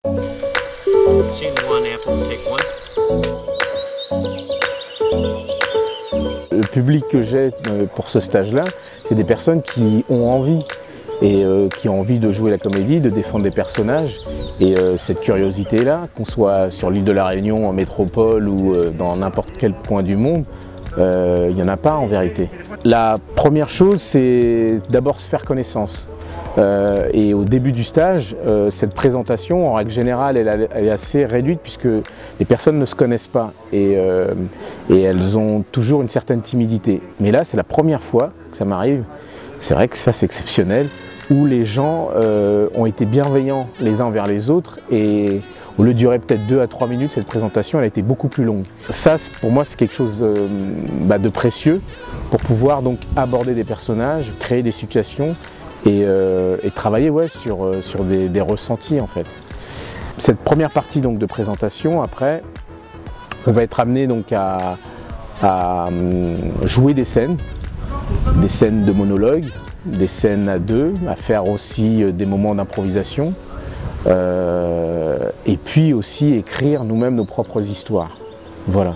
Le public que j'ai pour ce stage-là, c'est des personnes qui ont envie et qui ont envie de jouer la comédie, de défendre des personnages. Et cette curiosité-là, qu'on soit sur l'île de la Réunion, en métropole ou dans n'importe quel point du monde, il n'y en a pas en vérité. La première chose, c'est d'abord se faire connaissance. Et au début du stage, cette présentation, en règle générale, elle est assez réduite puisque les personnes ne se connaissent pas et elles ont toujours une certaine timidité. Mais là, c'est la première fois que ça m'arrive, c'est vrai que ça c'est exceptionnel, où les gens ont été bienveillants les uns envers les autres et au lieu de durer peut-être 2 à 3 minutes, cette présentation elle a été beaucoup plus longue. Ça, pour moi, c'est quelque chose de précieux pour pouvoir donc aborder des personnages, créer des situations et travailler sur des ressentis en fait. Cette première partie donc de présentation, après, on va être amené donc à jouer des scènes de monologue, des scènes à deux, à faire aussi des moments d'improvisation et puis aussi écrire nous-mêmes nos propres histoires. Voilà.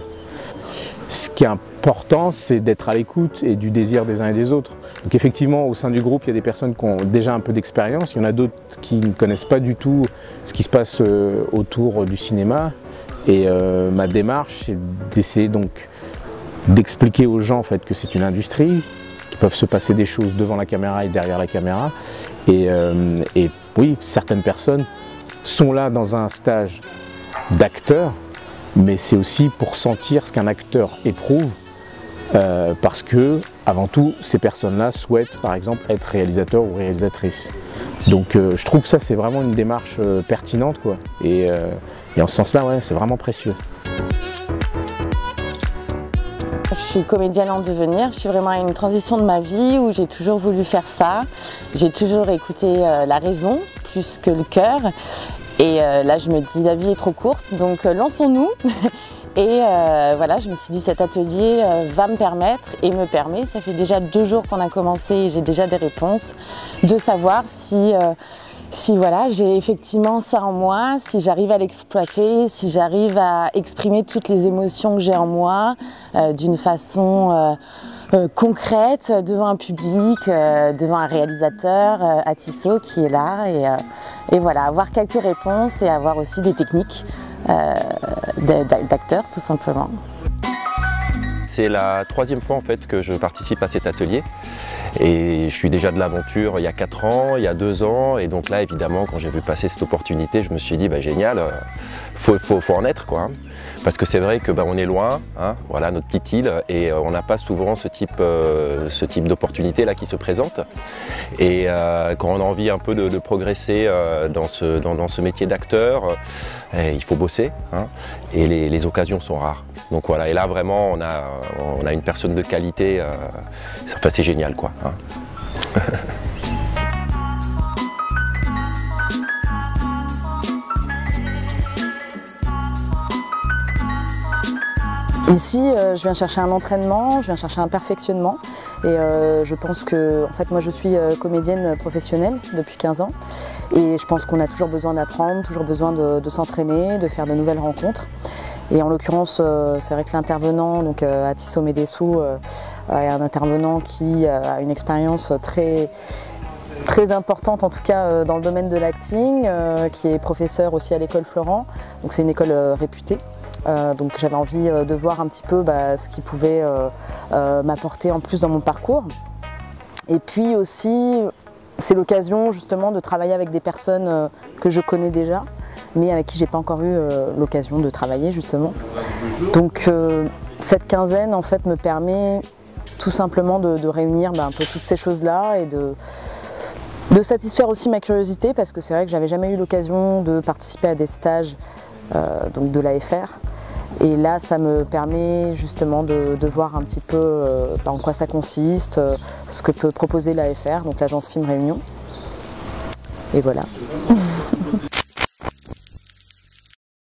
Ce qui est important, c'est d'être à l'écoute et du désir des uns et des autres. Donc effectivement, au sein du groupe, il y a des personnes qui ont déjà un peu d'expérience, il y en a d'autres qui ne connaissent pas du tout ce qui se passe autour du cinéma. Et ma démarche, c'est d'essayer donc d'expliquer aux gens en fait, que c'est une industrie, qu'il peut se passer des choses devant la caméra et derrière la caméra. Et oui, certaines personnes sont là dans un stage d'acteur, mais c'est aussi pour sentir ce qu'un acteur éprouve, parce que, avant tout, ces personnes-là souhaitent, par exemple, être réalisateurs ou réalisatrices. Donc je trouve que ça, c'est vraiment une démarche pertinente, quoi. Et en ce sens-là, ouais, c'est vraiment précieux. Je suis comédienne en devenir, je suis vraiment à une transition de ma vie où j'ai toujours voulu faire ça. J'ai toujours écouté la raison plus que le cœur. Et là, je me dis, la vie est trop courte, donc lançons-nous. Et voilà, je me suis dit, cet atelier va me permettre et me permet, ça fait déjà 2 jours qu'on a commencé et j'ai déjà des réponses, de savoir si voilà, j'ai effectivement ça en moi, si j'arrive à l'exploiter, si j'arrive à exprimer toutes les émotions que j'ai en moi d'une façon concrète devant un public, devant un réalisateur, Atisso qui est là et voilà, avoir quelques réponses et avoir aussi des techniques d'acteurs tout simplement. C'est la 3e fois en fait que je participe à cet atelier et je suis déjà de l'aventure il y a 4 ans, il y a 2 ans et donc là évidemment quand j'ai vu passer cette opportunité je me suis dit bah, génial, faut en être quoi. Parce que c'est vrai que bah, on est loin, hein, voilà notre petite île et on n'a pas souvent ce type d'opportunité là qui se présente et quand on a envie un peu de progresser dans ce métier d'acteur, il faut bosser hein, et les occasions sont rares. Donc voilà, et là vraiment on a une personne de qualité, enfin c'est génial quoi. Hein. Ici, je viens chercher un entraînement, je viens chercher un perfectionnement et je pense que, en fait, moi je suis comédienne professionnelle depuis 15 ans et je pense qu'on a toujours besoin d'apprendre, toujours besoin de s'entraîner, de faire de nouvelles rencontres. Et en l'occurrence, c'est vrai que l'intervenant, donc Atisso Medessou, est un intervenant qui a une expérience très importante, en tout cas dans le domaine de l'acting, qui est professeur aussi à l'école Florent, donc c'est une école réputée. Donc j'avais envie de voir un petit peu ce qui pouvait m'apporter en plus dans mon parcours. Et puis aussi, c'est l'occasion justement de travailler avec des personnes que je connais déjà, mais avec qui j'ai pas encore eu l'occasion de travailler justement. Donc cette quinzaine en fait me permet tout simplement de réunir un peu toutes ces choses-là et de satisfaire aussi ma curiosité parce que c'est vrai que j'avais jamais eu l'occasion de participer à des stages donc de l'AFR. Et là, ça me permet justement de voir un petit peu en quoi ça consiste, ce que peut proposer l'AFR, donc l'agence Film Réunion. Et voilà.